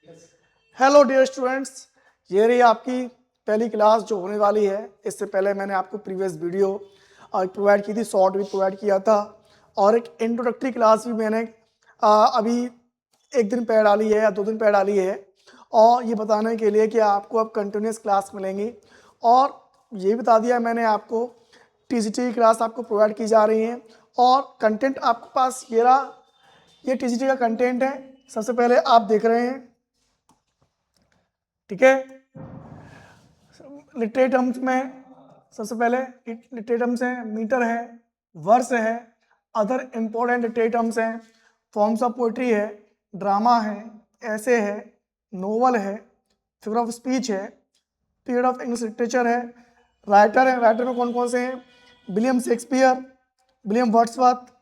Hello dear students, ये रही आपकी पहली क्लास जो होने वाली है। इससे पहले मैंने आपको प्रीवियस वीडियो प्रोवाइड की थी, शॉर्ट भी प्रोवाइड किया था और एक इंट्रोडक्टरी क्लास भी मैंने अभी एक दिन पहले डाली है या 2 दिन पहले डाली है, और ये बताने के लिए कि आपको अब कंटिन्यूस क्लास मिलेंगी। और ये बता दिया मैंने आपको टीजीटी की क्लास आपको प्रोवाइड की जा रही है और कंटेंट आपके पास ये रहा। ये टीजीटी का कंटेंट है। सबसे पहले आप देख रहे हैं, ठीक है। लिटरेट टर्म्स में सबसे पहले लिटरेट टर्म्स हैं, मीटर है, वर्स है, अदर इंपॉर्टेंट लिटरेट टर्म्स हैं, फॉर्म्स ऑफ पोइट्री है, ड्रामा है, ऐसे है, नोवेल है, फिगर ऑफ स्पीच है, पीरियड ऑफ इंग्लिश लिटरेचर है, राइटर है। राइटर में कौन कौन से हैं? William Shakespeare, William Wordsworth,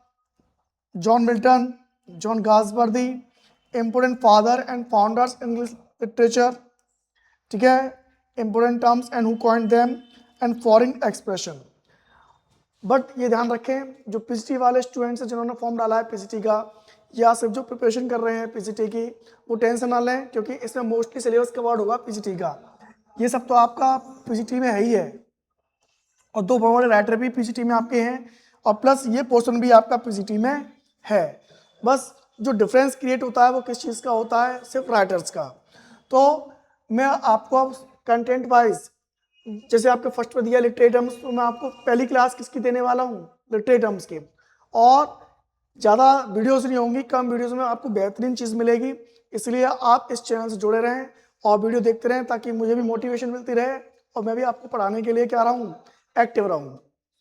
John Milton, John Galsworthy, important father and founders English literature, ठीक है। Important terms and who coined them and foreign expression. But ये ध्यान रखें, जो पीजीटी वाले स्टूडेंट्स हैं जिन्होंने फॉर्म डाला है पीजीटी का, या सिर्फ जो प्रिपरेशन कर रहे हैं पीजीटी की, वो टेंशन ना लें, क्योंकि इसमें मोस्टली सिलेबस कवर्ड होगा पीजीटी का। ये सब तो आपका पीजीटी में है ही है, और 2 बड़े बड़े राइटर भी पीजीटी में आपके हैं, और प्लस ये पोर्शन भी आपका पीजीटी में है। बस जो डिफरेंस क्रिएट होता है वो किस चीज़ का होता है? सिर्फ राइटर्स का। तो मैं आपको अब कंटेंट वाइज, जैसे आपके फर्स्ट में दिया लिटरेट टर्म्स, तो मैं आपको पहली क्लास किसकी देने वाला हूँ? लिटरेट टर्म्स की। और ज़्यादा वीडियोस नहीं होंगी, कम वीडियोस में आपको बेहतरीन चीज़ मिलेगी। इसलिए आप इस चैनल से जुड़े रहें और वीडियो देखते रहें, ताकि मुझे भी मोटिवेशन मिलती रहे और मैं भी आपको पढ़ाने के लिए क्या रहा हूँ? एक्टिव रहूँ,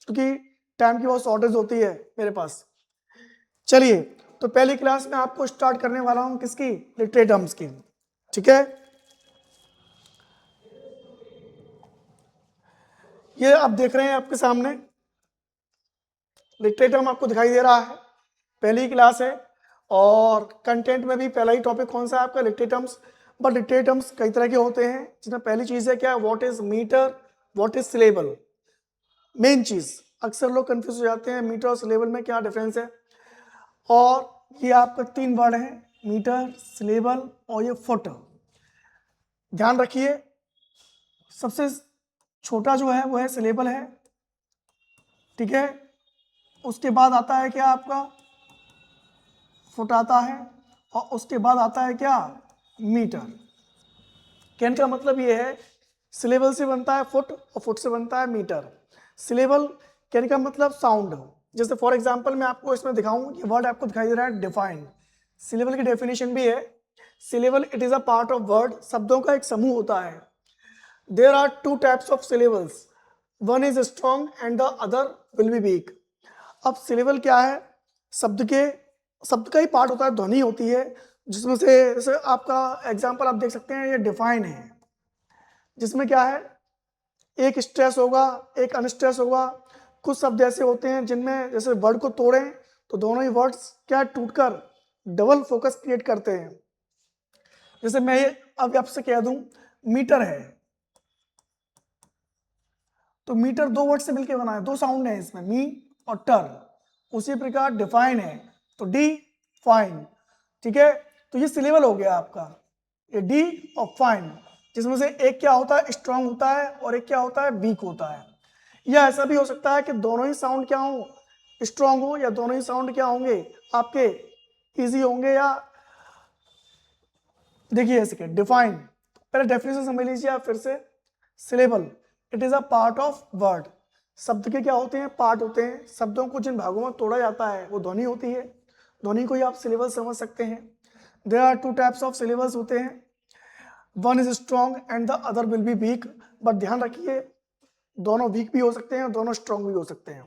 क्योंकि टाइम की बहुत शॉर्टेज होती है मेरे पास। चलिए, तो पहली क्लास में आपको स्टार्ट करने वाला हूँ किसकी? लिटरेट टर्म्स की, ठीक है। ये आप देख रहे हैं आपके सामने लिटरेट टर्म आपको दिखाई दे रहा है। पहली क्लास है और कंटेंट में भी पहला ही टॉपिक कौन सा है आपका? Literate terms. But literate terms कई तरह के होते हैं, जिसमें पहली चीज़ है क्या? What is metre, what is syllable. Main चीज़, अक्सर लोग कंफ्यूज हो जाते हैं मीटर और सिलेबल में क्या डिफरेंस है। और ये आपका 3 वर्ड हैं, मीटर, सिलेबल और ये फुट। ध्यान रखिए, सबसे छोटा जो है वो है सिलेबल है, ठीक है। उसके बाद आता है क्या आपका? फुट आता है, और उसके बाद आता है क्या? मीटर। कहने का मतलब ये है, सिलेबल से बनता है फुट और फुट से बनता है मीटर। सिलेबल कहने का मतलब साउंड। जैसे फॉर एग्जांपल मैं आपको इसमें दिखाऊं, ये वर्ड आपको दिखाई दे रहा है डिफाइन। सिलेबल की डेफिनेशन भी है, syllable it is a part of word, शब्दों का एक समूह होता है। There are 2 types of syllables, one is strong and the other will be weak. अब सिलेबल क्या है? शब्द का ही पार्ट होता है, ध्वनि होती है, जिसमें से जैसे आपका एग्जांपल आप देख सकते हैं, ये डिफाइन है, जिसमें क्या है? एक स्ट्रेस होगा, एक अनस्ट्रेस होगा। कुछ शब्द ऐसे होते हैं जिनमें जैसे वर्ड को तोड़ें तो दोनों ही वर्ड्स क्या टूटकर डबल फोकस क्रिएट करते हैं। जैसे मैं ये अब आपसे कह दूं मीटर है, तो मीटर 2 वर्ड से मिलकर बना है, 2 साउंड है इसमें, मी और टर। उसी प्रकार डिफाइन है तो डी फाइन, ठीक है। तो ये सिलेबल हो गया आपका, ये डी और फाइन, जिसमें से एक क्या होता है? स्ट्रांग होता है, और एक क्या होता है? वीक होता है। या ऐसा भी हो सकता है कि दोनों ही साउंड क्या हो? स्ट्रांग हो, या दोनों ही साउंड क्या होंगे आपके? इजी होंगे। या देखिए ऐसे डिफाइन, पहले डेफिनेशन समझ लीजिए आप फिर से। Syllable it is a part of word, शब्द के क्या होते हैं? पार्ट होते हैं। शब्दों को जिन भागों में तोड़ा जाता है वो ध्वनि होती है, ध्वनि को ही आप सिलेबल समझ सकते हैं। There are 2 types of syllables होते हैं, one is strong and the other will be weak. But ध्यान रखिए, दोनों वीक भी हो सकते हैं, दोनों स्ट्रॉन्ग भी हो सकते हैं।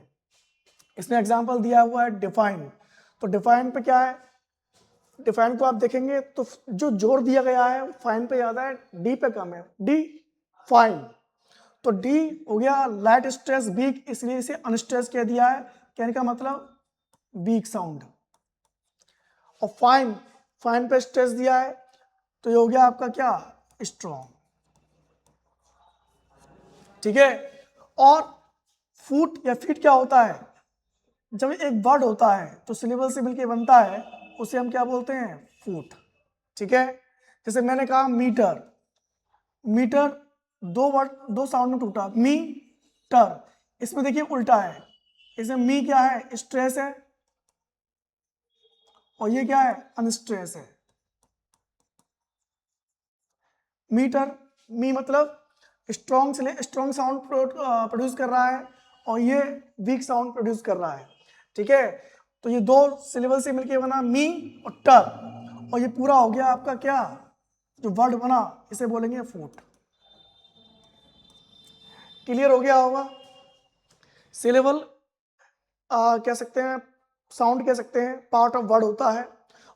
इसमें एग्जाम्पल दिया हुआ है डिफाइन, तो डिफाइन पे क्या है? डिफाइन को आप देखेंगे तो जो जोर दिया गया है वो फाइन पे ज्यादा है, डी पे कम है, डी फाइन। तो डी हो गया लाइट स्ट्रेस वीक, इसलिए इसे अनस्ट्रेस कह दिया है, कहने का मतलब वीक साउंड। और फाइन, फाइन पे स्ट्रेस दिया है, तो ये हो गया आपका क्या? स्ट्रॉन्ग, ठीक है। और फुट या फीट क्या होता है? जब एक वर्ड होता है तो सिलेबल से मिलके बनता है, उसे हम क्या बोलते हैं? फुट, ठीक है। जैसे मैंने कहा मीटर, मीटर दो साउंड में टूटा, मी टर। इसमें देखिए उल्टा है, इसमें मी क्या है, स्ट्रेस है, और ये क्या है, अनस्ट्रेस है। मीटर, मी मतलब स्ट्रॉन्ग साउंड प्रोड्यूस कर रहा है, और ये वीक साउंड प्रोड्यूस कर रहा है। ठीक है, तो ये दो सिलेबल से मिलके बना मी और टर, और ये पूरा हो गया आपका क्या, जो वर्ड बना इसे बोलेंगे फूट। क्लियर हो गया होगा। सिलेबल कह सकते हैं, साउंड कह सकते हैं, पार्ट ऑफ वर्ड होता है,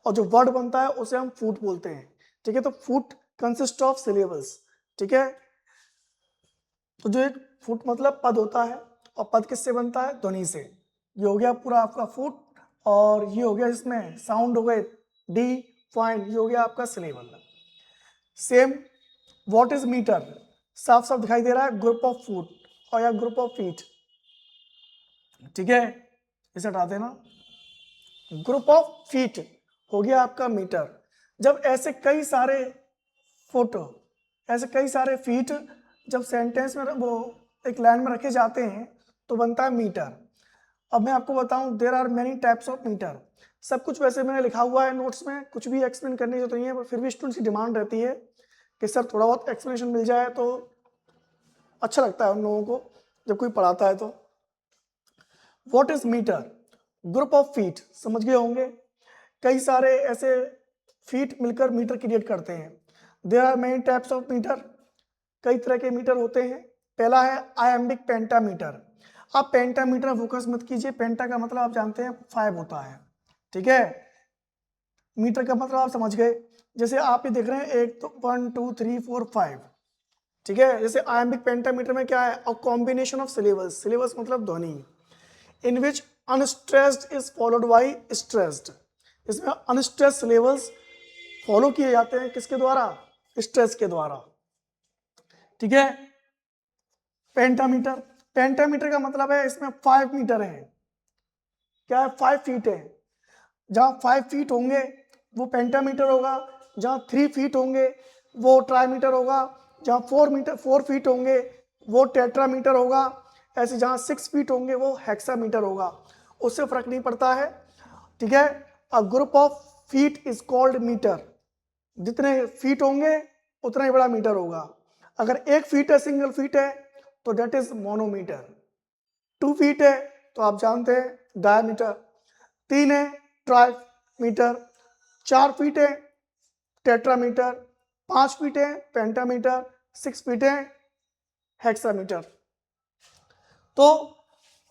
और जो वर्ड बनता है उसे हम फूट बोलते हैं। ठीक है, तो फूट कंसिस्ट ऑफ सिलेबल्स। ठीक है, तो जो एक फुट मतलब पद होता है, और पद किससे बनता है, ध्वनि से। ये हो गया पूरा आपका फुट, और ये हो गया इसमें साउंड हो गए डी फाइन, ये हो गया आपका syllable. Same what is metre, साफ साफ दिखाई दे रहा है, ग्रुप ऑफ फुट और या ग्रुप ऑफ फीट। ठीक है, इसे हटा देना, ग्रुप ऑफ फीट हो गया आपका मीटर। जब ऐसे कई सारे फुट, ऐसे कई सारे फीट जब सेंटेंस में वो एक लाइन में रखे जाते हैं तो बनता है मीटर। अब मैं आपको बताऊं, there are many types of metre. सब कुछ वैसे मैंने लिखा हुआ है नोट्स में, कुछ भी एक्सप्लेन करने की जरूरत नहीं है, पर फिर भी स्टूडेंट्स की डिमांड रहती है कि सर थोड़ा बहुत एक्सप्लेनेशन मिल जाए तो अच्छा लगता है उन लोगों को जब कोई पढ़ाता है तो। What is metre, group of feet, समझ गए होंगे, कई सारे ऐसे फीट मिलकर मीटर क्रिएट करते हैं। There are many types of metre, कई तरह के मीटर होते हैं। पहला है आयम्बिक पेंटामीटर। आप पेंटामीटर फोकस मत कीजिए, पेंटा का मतलब आप जानते हैं 5 होता है। ठीक है, मीटर का मतलब आप समझ गए, जैसे आप ये देख रहे हैं 1 2 1 2 3 4 5। ठीक है, जैसे आयम्बिक पेंटामीटर में क्या है, a combination of syllables, syllabus मतलब ध्वनि, in which unstressed is followed by stressed. इसमें अनस्ट्रेस्ड सिलेबल्स फॉलो किए जाते हैं किसके द्वारा, स्ट्रेस के द्वारा। ठीक है, पेंटामीटर, पेंटामीटर का मतलब है इसमें 5 मीटर है, क्या है 5 फीट है। जहां 5 फीट होंगे वो पेंटामीटर होगा, जहां 3 फीट होंगे वो ट्राईमीटर होगा, जहां 4 फीट होंगे वो टेट्रामीटर होगा, ऐसे जहां 6 फीट होंगे वो हेक्सामीटर होगा। उससे फर्क नहीं पड़ता है। ठीक है, a group of feet is called metre. जितने फीट होंगे उतना ही बड़ा मीटर होगा। अगर 1 फीट है, सिंगल फीट है, तो डेट इज मोनोमीटर। 2 फीट है तो आप जानते हैं डायमीटर। 3 है ट्राईमीटर। 4 फीट है टेट्रामीटर। 5 फीट है पेंटामीटर। 6 फीट है हेक्सामीटर। तो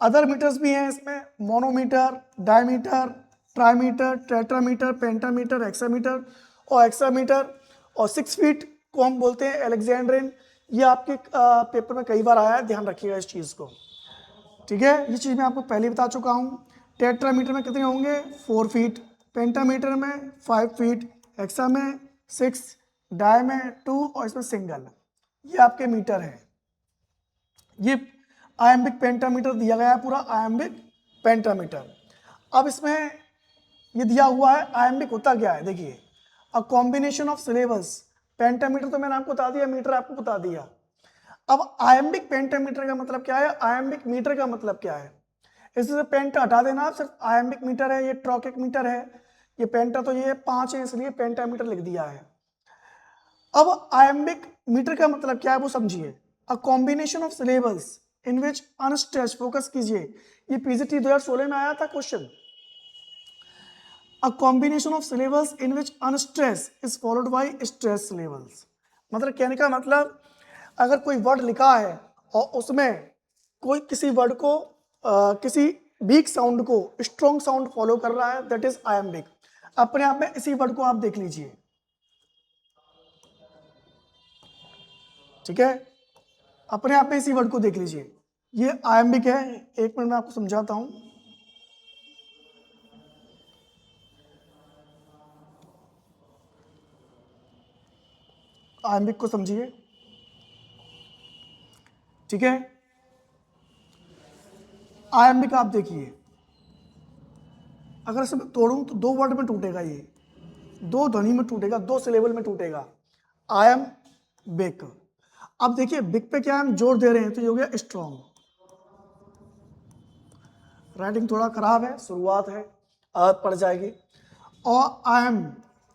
अदर मीटर्स भी हैं इसमें, monometer, dimeter, trimeter, tetrameter, pentameter, hexameter और हेक्सामीटर। और 6 फीट को हम बोलते हैं अलेक्जेंड्रिन। ये आपके पेपर में कई बार आया है, ध्यान रखिएगा इस चीज़ को। ठीक है, ये चीज़ मैं आपको पहले बता चुका हूँ। टेट्रामीटर में कितने होंगे, 4 फीट, पेंटामीटर में 5 फीट, हेक्सा में 6, डाय में 2 और इसमें सिंगल। ये आपके मीटर हैं। ये आयम्बिक पेंटामीटर दिया गया है पूरा, आयम्बिक पेंटामीटर। अब इसमें ये दिया हुआ है, आयम्बिक होता क्या है देखिए, अ कॉम्बिनेशन ऑफ सिलेबस। पेंटामीटर तो मैंने आपको बता दिया, मीटर आपको बता दिया। अब आयम्बिक पेंटामीटर का मतलब क्या है, आयम्बिक मीटर का मतलब क्या है। इससे पेंटा हटा देना आप, सिर्फ आयम्बिक मीटर है, ये ट्रॉकिक मीटर है, ये पेंटा तो ये 5 है इसलिए पेंटामीटर लिख दिया है। अब आयम्बिक मीटर का मतलब क्या है वो समझिए, अ combination of syllables in which unstressed, focus कीजिए, ये पीजीटी 2016 में आया था question. A combination of syllables in which unstress is followed by stress syllables. मतलब कहने का मतलब, अगर कोई वर्ड लिखा है और उसमें कोई किसी वर्ड को किसी वीक साउंड को स्ट्रॉन्ग साउंड फॉलो कर रहा है, दैट इज आयम्बिक। अपने आप में इसी वर्ड को आप देख लीजिए। ठीक है, अपने आप में इसी वर्ड को देख लीजिए, ये आयम्बिक है। एक मिनट में आपको समझाता हूं। आयम्बिक को समझिए। ठीक है, आयम्बिक आप देखिए, अगर इसे मैं तोड़ूं तो 2 वर्ड में टूटेगा ये। दो ध्वनि में टूटेगा, दो सिलेबल में टूटेगा। I am big. अब देखिए बिग पे क्या हम जोर दे रहे हैं, तो ये हो गया स्ट्रॉन्ग। राइटिंग थोड़ा खराब है, शुरुआत है, आदत पड़ जाएगी। और आई एम,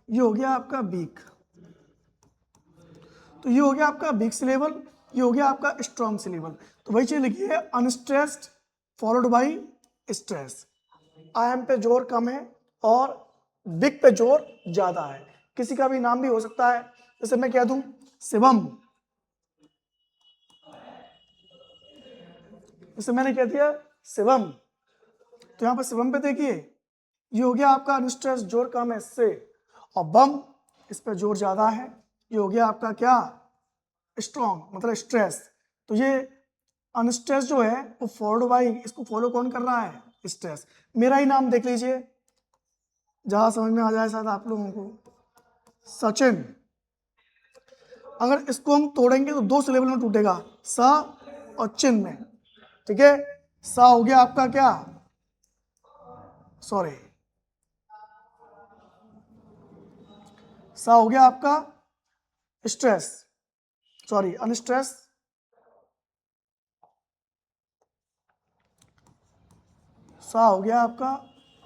ये हो गया आपका वीक, तो ये हो गया आपका वीक सिलेबल, ये हो गया आपका स्ट्रॉन्ग सिलेबल। तो वही चीज लिखी है, unstressed followed by stress. I am पे जोर कम है और बिग पे जोर ज्यादा है। किसी का भी नाम भी हो सकता है, जैसे मैं कह दूं शिवम, जैसे मैंने कह दिया शिवम, तो यहां पर शिवम पे देखिए, ये हो गया आपका अनस्ट्रेस, जोर कम है इससे, और बम इस पर जोर ज्यादा है, ये हो गया आपका क्या, स्ट्रॉन्ग, मतलब स्ट्रेस। तो ये अनस्ट्रेस जो है वो फॉलोड बाई, इसको फॉलो कौन कर रहा है, स्ट्रेस। मेरा ही नाम देख लीजिए, जहां समझ में आ जाए शायद आप लोगों को, सचिन। अगर इसको हम तोड़ेंगे तो दो सिलेबल में टूटेगा, सा और चिन में, ठीक है। सा हो गया आपका क्या, सॉरी, सा हो गया आपका स्ट्रेस, सॉरी अनस्ट्रेस, सा हो गया आपका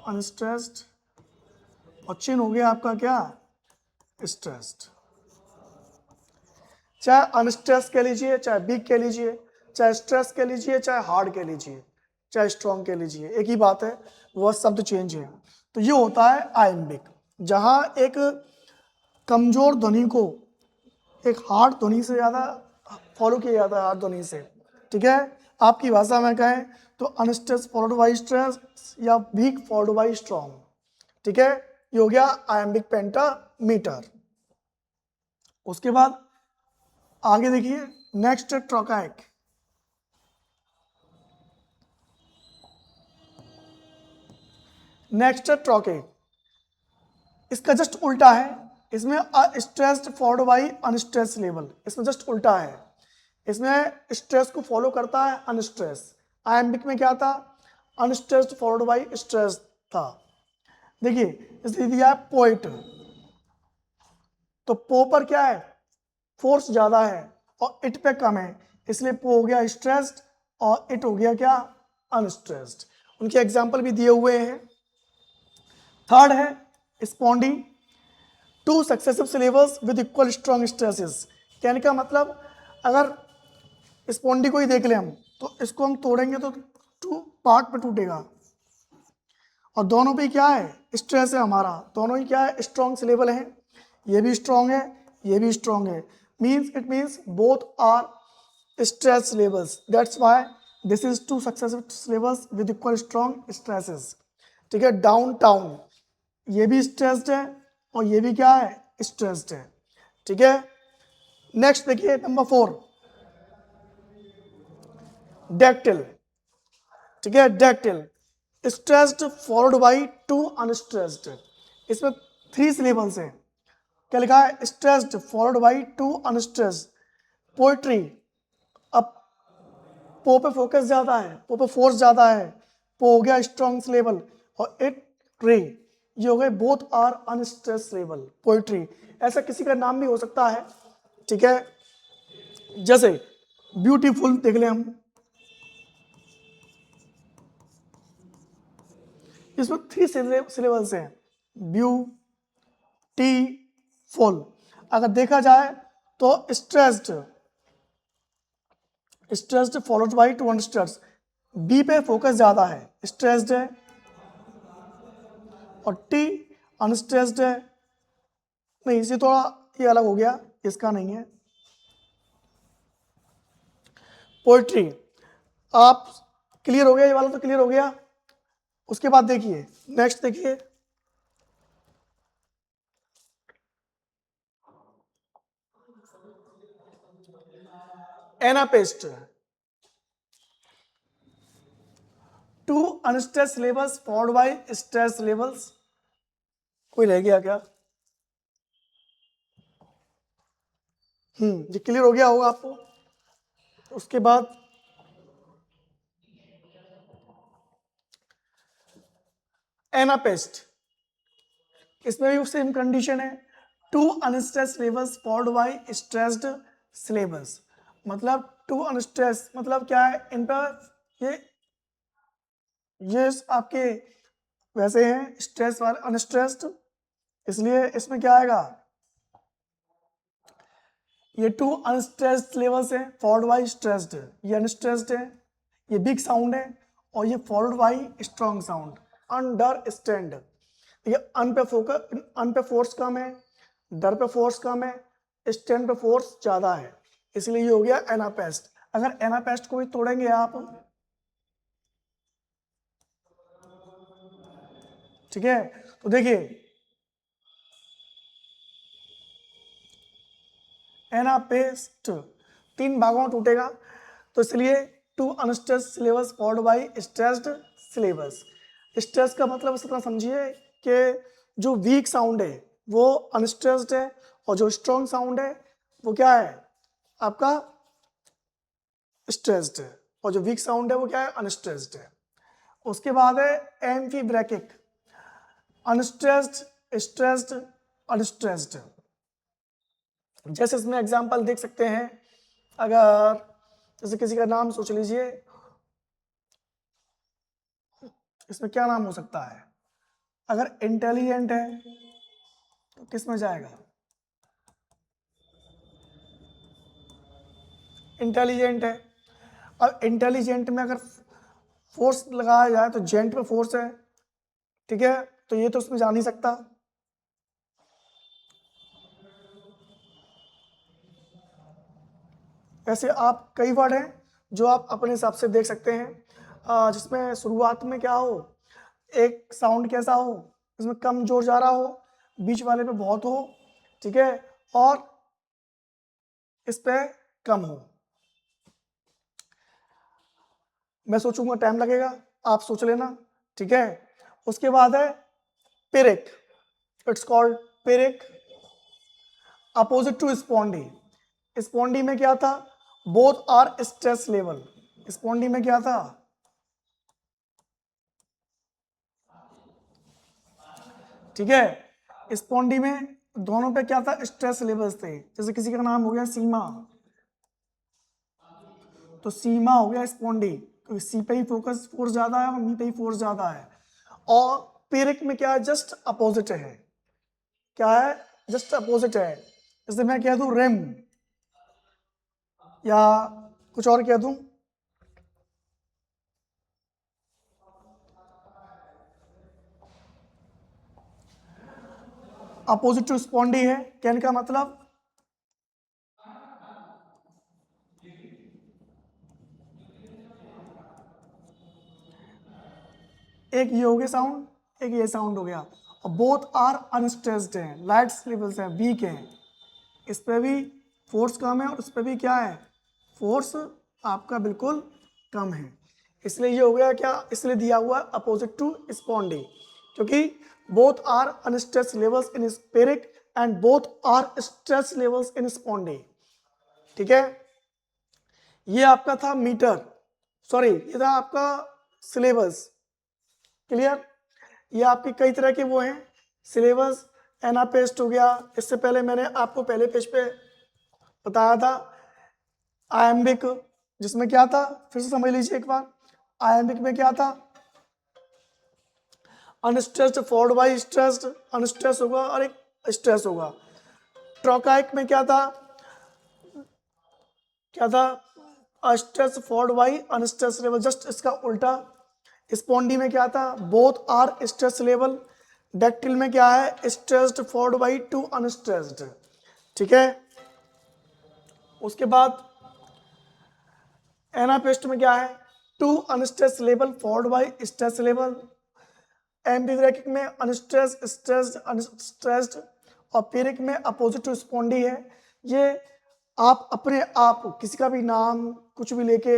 अनस्ट्रेस्ड, और चिन हो गया आपका क्या, स्ट्रेस्ड। चाहे अनस्ट्रेस कह लीजिए, चाहे वीक कह लीजिए, चाहे स्ट्रेस कह लीजिए, चाहे हार्ड कह लीजिए, चाहे स्ट्रॉन्ग कह लीजिए, एक ही बात है, वह शब्द चेंज है। तो ये होता है आयम्बिक, जहां एक कमजोर ध्वनि को एक हार्ड ध्वनि से ज्यादा फॉलो किया जाता है, हार्ड ध्वनि से, ठीक है। आपकी भाषा में कहें तो अनस्ट्रेस फॉलोड बाई स्ट्रेस, या वीक फॉलोड बाई स्ट्रॉन्ग, ठीक है। ये हो गया आयम्बिक पेंटामीटर। उसके बाद आगे देखिए, नेक्स्ट ट्रोकाइक। नेक्स्ट ट्रोकाइक, इसका जस्ट उल्टा है, इसमें stressed followed by unstress level, इसमें जस्ट उल्टा है। इसमें स्ट्रेस को फॉलो करता है अनस्ट्रेस। आयम्बिक में क्या था, अनस्ट्रेस्ड फॉलोड बाई स्ट्रेस था। देखिए इसलिए दिया है पोइट, तो पो पर क्या है, फोर्स ज्यादा है और इट पे कम है, इसलिए पो हो गया स्ट्रेस्ड और इट हो गया क्या, अनस्ट्रेस्ड। उनके एग्जाम्पल भी दिए हुए हैं। थर्ड है spondee, two successive syllables with equal strong stresses. कहने का मतलब, अगर स्पॉन्डी को ही देख लें हम, तो इसको हम तोड़ेंगे तो टू पार्ट में टूटेगा, और दोनों पे क्या है, स्ट्रेस है हमारा, दोनों ही क्या है, स्ट्रॉन्ग सिलेबल है, ये भी स्ट्रॉन्ग है, ये भी स्ट्रॉन्ग है, means it means both are stress syllables, that's why this is two successive syllables with equal strong stresses, ठीक है। डाउन टाउन, ये भी स्ट्रेस्ड है और ये भी क्या है, स्ट्रेस्ड है, ठीक है। नेक्स्ट देखिए नंबर 4, डेक्टिल, ठीक है। Dactyl, stressed followed by two unstressed, इसमें 3 सिलेबल्स हैं। क्या लिखा है, stressed followed by two unstressed. Poetry, अब पो पे फोकस ज्यादा है, पो पे फोर्स ज्यादा है, पो हो गया स्ट्रॉन्ग सिलेबल, और इट रे, ये हो गए both are unstressed syllable, poetry. ऐसा किसी का नाम भी हो सकता है, ठीक है। जैसे ब्यूटीफुल देख लें हम, इसमें 3 सिलेबल्स हैं, ब्यूटीफुल। अगर देखा जाए तो stressed, stressed followed by two unstressed, B पे फोकस ज्यादा है, स्ट्रेस्ड है, और टी अनस्ट्रेस्ड है। नहीं, इसे थोड़ा ये अलग हो गया, इसका नहीं है। पोएट्री, आप क्लियर हो गया, ये वाला तो क्लियर हो गया। उसके बाद देखिए नेक्स्ट, देखिए anapaest, two unstressed syllables followed by stressed syllables. कोई रह गया क्या, ये क्लियर हो गया होगा आपको। उसके बाद एनापेस्ट, इसमें भी सेम कंडीशन है, two unstressed syllabus followed by stressed syllabus. मतलब टू अनस्ट्रेस मतलब क्या है, इन पर ये आपके वैसे हैं स्ट्रेस वाले अनस्ट्रेस्ड, इसलिए इसमें क्या आएगा, ये टू अनस्ट्रेस्ड सिलेबस है फॉलोड बाय स्ट्रेस्ड, ये अनस्ट्रेस्ड है, ये बिग साउंड है, और ये followed by strong sound understand. ये अन पे फोकस, अन पे फोर्स कम है, डर पे फोर्स कम है, स्टैंड पे फोर्स ज्यादा है, इसलिए ये हो गया एनापेस्ट। अगर एनापेस्ट को भी तोड़ेंगे आप, ठीक है, तो देखिए एनापेस्ट 3 भागों में टूटेगा, तो इसलिए two unstressed syllabus followed by stressed syllabus. Stress का मतलब इस तरह समझिए कि जो वीक साउंड है वो अनस्ट्रेस्ड है, और जो स्ट्रॉन्ग साउंड है वो क्या है आपका स्ट्रेस्ड है, और जो वीक साउंड है वो क्या है अनस्ट्रेस्ड है। उसके बाद है एम्फीब्रैकिक, अनस्ट्रेस्ड, स्ट्रेस्ड, अनस्ट्रेस्ड। जैसे इसमें एग्जांपल देख सकते हैं, अगर जैसे किसी का नाम सोच लीजिए, इसमें क्या नाम हो सकता है, अगर इंटेलिजेंट है तो किस में जाएगा, इंटेलिजेंट है। अब इंटेलिजेंट में अगर फोर्स लगाया जाए तो जेंट पे फोर्स है, ठीक है, तो ये तो उसमें जा नहीं सकता। ऐसे आप कई वर्ड हैं जो आप अपने हिसाब से देख सकते हैं, जिसमें शुरुआत में क्या हो, एक साउंड कैसा हो, इसमें कम जोर जा रहा हो, बीच वाले पे बहुत हो, ठीक है, और इस पे कम हो। मैं सोचूंगा, टाइम लगेगा, आप सोच लेना, ठीक है। उसके बाद है pyrrhic, it's called pyrrhic, opposite to spondee. Spondee में क्या था, both are stress level. Spondee में क्या था, ठीक है, स्पॉन्डी में दोनों पे क्या था, स्ट्रेस लेवल्स थे। जैसे किसी का नाम हो गया सीमा, तो सीमा हो गया स्पॉन्डी, क्योंकि सी पे ही फोकस फोर्स ज्यादा है और मी पे ही फोर्स ज्यादा है। और पिरिक में क्या है, जस्ट अपोजिट है, क्या है, जस्ट अपोजिट है। जैसे मैं कह दूं रिम, या कुछ और कह दूं, अपोजिट टू स्पॉन्डी है, कहने का मतलब एक ये हो गया साउंड, एक ये साउंड हो गया, और बोथ आर अनस्ट्रेस्ड हैं, लाइट लेवल्स हैं, वीक हैं। इस पे भी फोर्स कम है और उस पे भी क्या है, फोर्स आपका बिल्कुल कम है, इसलिए ये हो गया क्या, इसलिए दिया हुआ अपोजिट टू स्पॉन्डी, क्योंकि both are unstress levels in spirit and both are stress levels in spondee, ठीक है। ये आपका था मीटर, सॉरी ये था आपका सिलेबस, क्लियर। ये आपके कई तरह के वो हैं सिलेबस, एनापेस्ट हो गया, इससे पहले मैंने आपको पहले पेज पे बताया था आयम्बिक, जिसमें क्या था, फिर से समझ लीजिए एक बार। आयम्बिक में क्या था, unstressed followed by stressed, unstress होगा और एक स्ट्रेस होगा। ट्रोकाइक में क्या था, क्या था, stress followed by unstress level, just इसका उल्टा। स्पॉन्डी में क्या था, both are stress level. Dactyl में क्या है, stressed followed by two unstressed, ठीक है। उसके बाद एनापेस्ट में क्या है, two unstress level followed by stress level. Amphibrachic में अनस्ट्रेस, स्ट्रेस्ड, अनस्ट्रेस्ड, और पिरिक में अपोजिट टू स्पॉन्डी है। ये आप अपने आप किसी का भी नाम कुछ भी लेके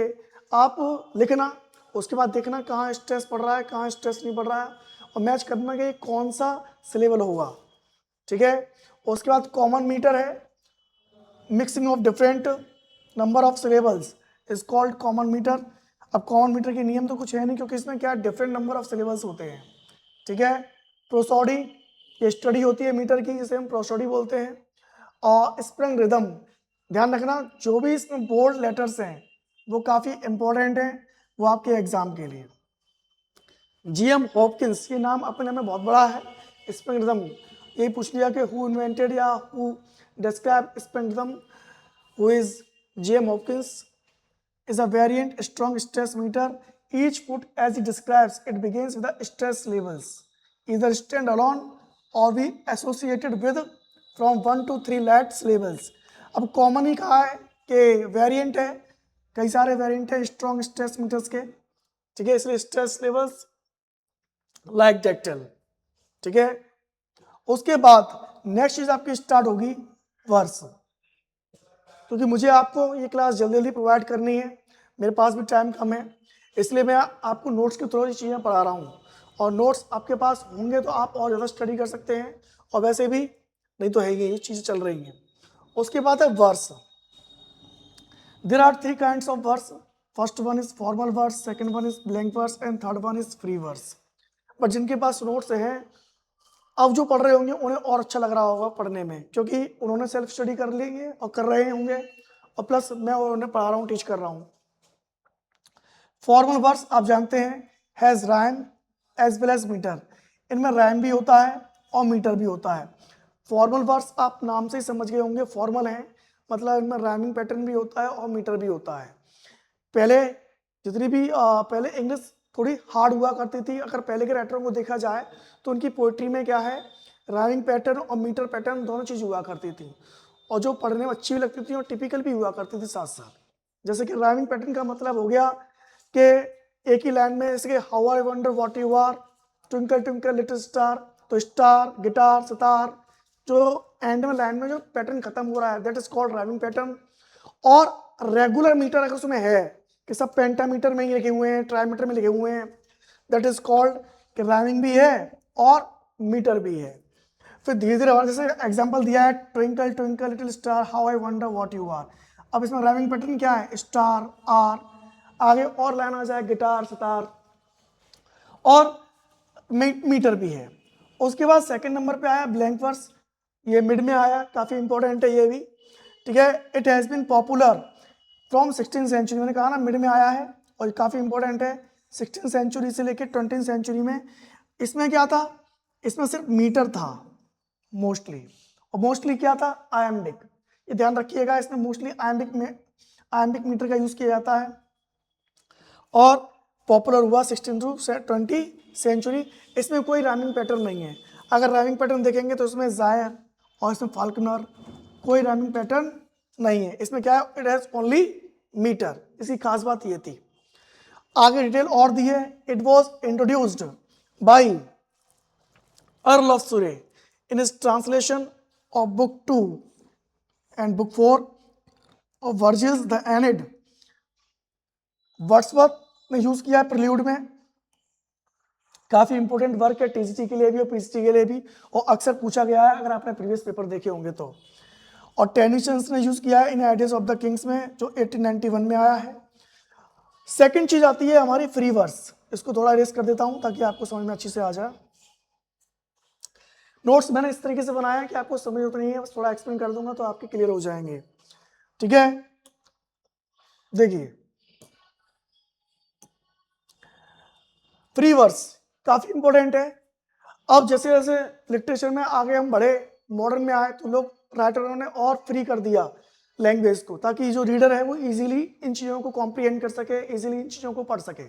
आप लिखना, उसके बाद देखना कहाँ स्ट्रेस पड़ रहा है कहाँ स्ट्रेस नहीं पड़ रहा है, और मैच करना कि कौन सा सिलेबल होगा, ठीक है। उसके बाद कॉमन मीटर है, mixing of different number of syllables is called common metre. अब कॉमन मीटर के नियम तो कुछ है नहीं, क्योंकि इसमें क्या डिफरेंट नंबर ऑफ सिलेबल्स होते हैं, ठीक है। प्रोसोडी, ये स्टडी होती है मीटर की, जिसे हम प्रोस्टडी बोलते हैं। और स्प्रिंग रिदम, ध्यान रखना जो भी इसमें बोल्ड लेटर्स हैं वो काफ़ी इंपॉर्टेंट हैं, वो आपके एग्जाम के लिए। जीएम हॉपकिंस, ये नाम अपने में बहुत बड़ा है। स्प्रिंग रिदम, यही पूछ लिया कि हु इन्वेंटेड या who describe spring rhythm, who is GM Hopkins, is a variant strong stress meter. Each foot as it describes, it begins with the stress levels, either stand alone or be associated with from 1 to 3 lats levels. अब common ही कहा है कि variant है, कई सारे variant है strong stress metres के, ठीक है, इसलिए स्ट्रेस लेवल्स लाइक डेक्टल, ठीक है। उसके बाद नेक्स्ट चीज आपकी स्टार्ट होगी वर्स, क्योंकि मुझे आपको ये क्लास जल्दी जल्दी प्रोवाइड करनी है, मेरे पास भी टाइम कम है, इसलिए मैं आपको नोट्स के थ्रू ये चीज़ें पढ़ा रहा हूँ। और नोट्स आपके पास होंगे तो आप और ज़्यादा स्टडी कर सकते हैं, और वैसे भी नहीं तो है ये चीज़ें चल रही हैं। उसके बाद है verse. There are 3 kinds of verse. First one is formal verse, second one is blank verse and third one is free verse. But जिनके पास नोट्स है, अब जो पढ़ रहे होंगे उन्हें और अच्छा लग रहा होगा पढ़ने में, क्योंकि उन्होंने सेल्फ स्टडी कर लेंगे और कर रहे होंगे, और प्लस मैं उन्हें पढ़ा रहा हूँ, टीच कर रहा हूँ। फॉर्मल वर्स आप जानते हैं has rhyme as well as metre, इनमें राइम भी होता है और मीटर भी होता है। फॉर्मल वर्स आप नाम से ही समझ गए होंगे, फॉर्मल है मतलब इनमें राइमिंग पैटर्न भी होता है और मीटर भी होता है। पहले जितनी भी पहले इंग्लिश थोड़ी हार्ड हुआ करती थी, अगर पहले के राइटरों को देखा जाए तो उनकी पोइट्री में क्या है, राइमिंग पैटर्न और मीटर पैटर्न दोनों चीज़ हुआ करती थी, और जो पढ़ने में अच्छी भी लगती थी और टिपिकल भी हुआ करती थी साथ साथ। जैसे कि राइमिंग पैटर्न का मतलब हो गया कि एक ही लाइन में, जैसे कि how I wonder what you are, twinkle twinkle little star, तो स्टार, गिटार, सितार, जो एंड में लाइन में जो पैटर्न खत्म हो रहा है that is called rhyming pattern. और रेगुलर मीटर अगर उसमें है कि सब पेंटामीटर में ही लिखे हुए हैं, ट्राईमीटर में लिखे हुए हैं, दैट इज कॉल्ड कि राइमिंग भी है और मीटर भी है। फिर धीरे धीरे और, जैसे एग्जांपल दिया है twinkle twinkle little star how I wonder what you are, अब इसमें राइमिंग पैटर्न क्या है, स्टार, आर, आगे और लाइन आ जाए गिटार, सितार, और मीटर भी है। उसके बाद सेकंड नंबर पे आया ब्लैंक वर्स, ये मिड में आया, काफ़ी इंपॉर्टेंट है ये भी, ठीक है। It has been popular from 16th century, मैंने कहा ना मिड में आया है और काफ़ी इंपॉर्टेंट है। 16th सेंचुरी से लेकर 20th सेंचुरी में इसमें क्या था, इसमें सिर्फ मीटर था मोस्टली, और मोस्टली क्या था, आयम्बिक, ये ध्यान रखिएगा, इसमें मोस्टली आयम्बिक मीटर का यूज़ किया जाता है, और पॉपुलर हुआ 16 टू 20 सेंचुरी। इसमें कोई राइमिंग पैटर्न नहीं है, अगर राइमिंग पैटर्न देखेंगे तो इसमें जायर और इसमें फाल्कनर, कोई राइमिंग पैटर्न नहीं है। इसमें क्या है, इट हैज ओनली मीटर, इसकी खास बात ये थी। आगे डिटेल और दी है, it was introduced by Earl of Surrey in his translation of book 2 and book 4 of Virgil's the Aeneid. Wordsworth ने यूज किया है प्रिल्यूड में, काफी इंपॉर्टेंट वर्क है टीजीटी के लिए भी और पीजीटी के लिए भी, और अक्सर पूछा गया है अगर आपने प्रीवियस पेपर देखे होंगे तो। और टेनिसंस ने यूज किया है इन आइडियाज ऑफ द किंग्स में, जो 1891 में आया है। सेकंड चीज आती है हमारी फ्री वर्स, इसको थोड़ा रेस कर देता हूं ताकि आपको समझ में अच्छी से आ जाए। नोट्स मैंने इस तरीके से बनाया है कि आपको समझ होता नहीं है, बस थोड़ा एक्सप्लेन कर दूंगा तो आपके क्लियर हो जाएंगे, ठीक है। देखिए फ्री वर्स काफी इंपॉर्टेंट है। अब जैसे जैसे लिटरेचर में आगे हम बढ़े, मॉडर्न में आए, तो लोग राइटरों ने और फ्री कर दिया लैंग्वेज को, ताकि जो रीडर है वो इजीली इन चीज़ों को कॉम्प्रिहेंड कर सके, इजीली इन चीज़ों को पढ़ सके।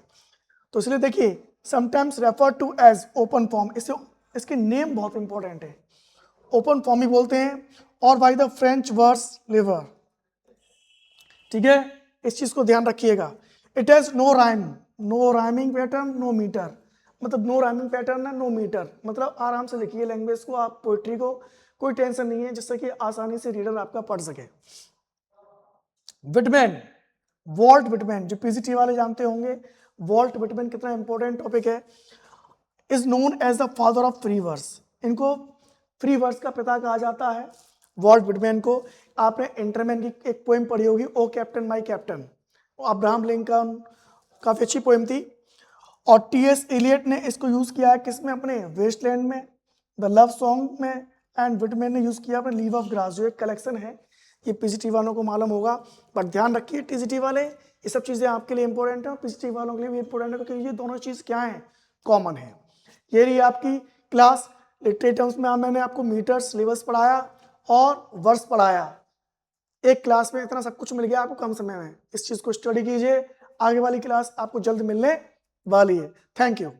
तो इसलिए देखिए sometimes refer to as open form, इसके नेम बहुत इंपॉर्टेंट है, ओपन फॉर्म ही बोलते हैं, और बाय द फ्रेंच वर्स लिवर, ठीक है, इस चीज़ को ध्यान रखिएगा। It has no rhyme, no rhyming pattern, no metre, मतलब नो राइमिंग पैटर्न है, नो मीटर, मतलब आराम से लिखिए लैंग्वेज को आप, पोइट्री को, कोई टेंशन नहीं है, जिससे कि आसानी से रीडर आपका पढ़ सके। विटमैन, वॉल्ट विटमैन, जो पीजीटी वाले जानते होंगे, वॉल्ट विटमैन कितना इंपॉर्टेंट टॉपिक है, is known as the father of free verse, इनको फ्री वर्स का पिता कहा जाता है वॉल्ट विटमैन को। आपने इंटरमैन की एक पोएम पढ़ी होगी, O Captain my Captain, Abraham Lincoln, काफी अच्छी पोएम थी। और टीएस एलियट ने इसको यूज किया है किसमें, अपने वेस्टलैंड में, द लव सॉन्ग में एंड विटमैन ने यूज़ किया अपने लीव ऑफ ग्रास, जो एक कलेक्शन है, ये पीजीटी वालों को मालूम होगा, बट ध्यान रखिए टीजीटी वाले ये सब चीज़ें आपके लिए इंपॉर्टेंट है और पीजीटी वालों के लिए भी इंपॉर्टेंट है, क्योंकि ये दोनों चीज़ क्या है, कॉमन है। ये रही आपकी क्लास। लिटरेरी टर्म्स में मैंने आपको मीटर सिलेबस पढ़ाया और वर्स पढ़ाया। एक क्लास में इतना सब कुछ मिल गया आपको कम समय में। इस चीज़ को स्टडी कीजिए, आगे वाली क्लास आपको जल्द मिलने वाली है। Thank you.